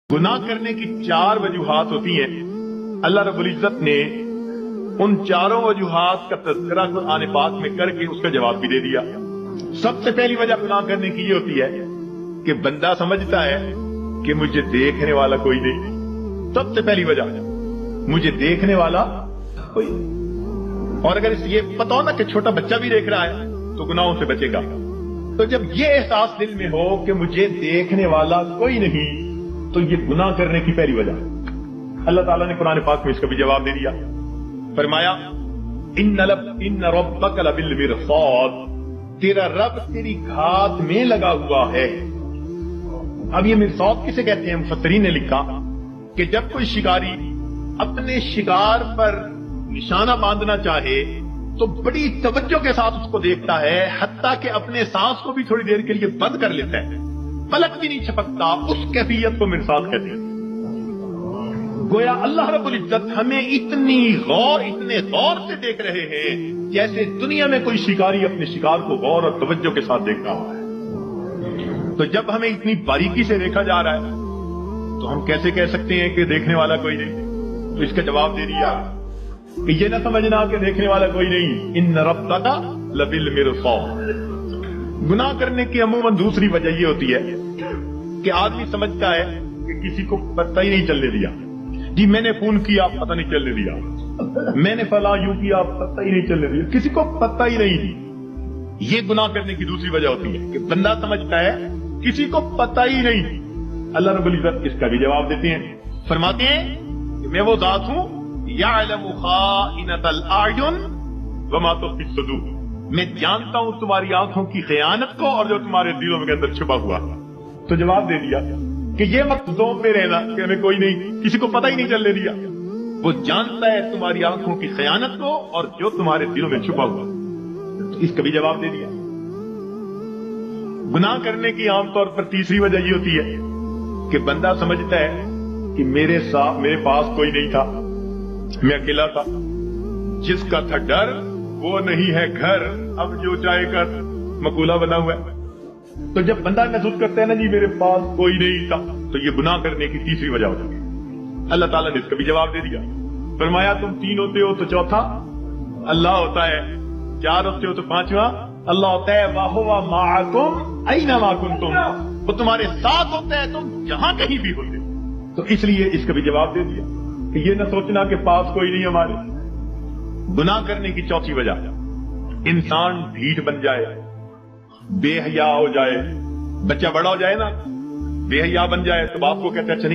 गुनाह करने की 4 वजूहात होती हैं। अल्लाह रब्बुल इज्जत ने उन चारों वजूहात का तज़किरा कुरान पाक में करके उसका जवाब भी दे दिया। सबसे पहली वजह गुनाह करने की ये होती है कि बंदा समझता है कि मुझे देखने वाला कोई नहीं। सबसे पहली वजह, मुझे देखने वाला कोई नहीं। और अगर इसे ये पता हो ना कि छोटा बच्चा भी देख रहा है तो गुनाहों से बचेगा। तो जब ये एहसास दिल में हो कि मुझे देखने वाला कोई नहीं, तो ये गुनाह करने की पहली वजह। अल्लाह ताला ने कुरान पाक में इसका भी जवाब दे दिया। फरमाया इन्न रब्बक लबिल मिरसाद, तेरा रब तेरी घात में लगा हुआ है। अब ये मिरसाद किसे कहते हैं? मुफस्सिरीन ने लिखा कि जब कोई शिकारी अपने शिकार पर निशाना बांधना चाहे तो बड़ी तवज्जो के साथ उसको देखता है, हत्ता कि अपने सांस को भी थोड़ी देर के लिए बंद कर लेता है, पलक भी नहीं छपकता। उस कैफियत को मिरसाद कहते हैं। गोया अल्लाह रब्बुल इज्जत हमें इतने गौर से देख रहे हैं जैसे दुनिया में कोई शिकारी अपने शिकार को गौर और तवज्जो के साथ देख रहा है। तो जब हमें इतनी बारीकी से देखा जा रहा है तो हम कैसे कह सकते हैं कि देखने वाला कोई नहीं? तो इसका जवाब दे दिया कि ये ना समझना कि देखने वाला कोई नहीं। इन्न रब्बका लबिल मिरसाद। गुनाह करने की अमूमन दूसरी वजह ये होती है कि आदमी समझता है कि किसी को पता ही नहीं चलने दिया। जी मैंने फोन किया, पता नहीं चलने दिया। मैंने फला यूं किया, पता ही नहीं चलने दिया। किसी को पता ही नहीं। ये गुनाह करने की दूसरी वजह होती है कि बंदा समझता है किसी को पता ही नहीं। अल्लाह रब्बुल इज्जत इसका भी जवाब देते हैं। फरमाते हैं कि मैं वो जात हूं यअलमु खाइनतल अयुन वमा तुख्फी सुदूर। मैं जानता हूं तुम्हारी आंखों की खयानत को और जो तुम्हारे दिलों के अंदर छुपा हुआ। तो जवाब दे दिया कि ये मत ज़ौक़ में रहना कि हमें कोई नहीं, किसी को पता ही नहीं चलने दिया। वो जानता है तुम्हारी आंखों की खयानत को और जो तुम्हारे दिलों में छुपा हुआ। तो इसका भी जवाब दे दिया। गुनाह करने की आमतौर पर तीसरी वजह ये होती है कि बंदा समझता है कि मेरे पास कोई नहीं था, मैं अकेला था। जिसका था डर वो नहीं है घर, अब जो चाहे कर, मकूला बना हुआ है। तो जब बंदा महसूस करता है ना जी मेरे पास कोई नहीं था, तो ये गुनाह करने की तीसरी वजह होती है। अल्लाह ताला ने इसका भी जवाब दे दिया। फरमाया तुम 3 होते हो तो चौथा अल्लाह होता है, 4 होते हो तो 5वां अल्लाह होता है। वाहुवा माअकुम ऐनमा कुंतुम, वो तुम्हारे साथ होता है तुम जहां कहीं भी होते। तो इसलिए इसका भी जवाब दे दिया कि ये न सोचना कि पास कोई नहीं हमारे। गुनाह करने की चौथी वजह, इंसान ढीठ बन जाए, बेहया हो जाए। बच्चा बड़ा हो जाए ना, बेहया बन जाए तो बाप को कहता है अच्छा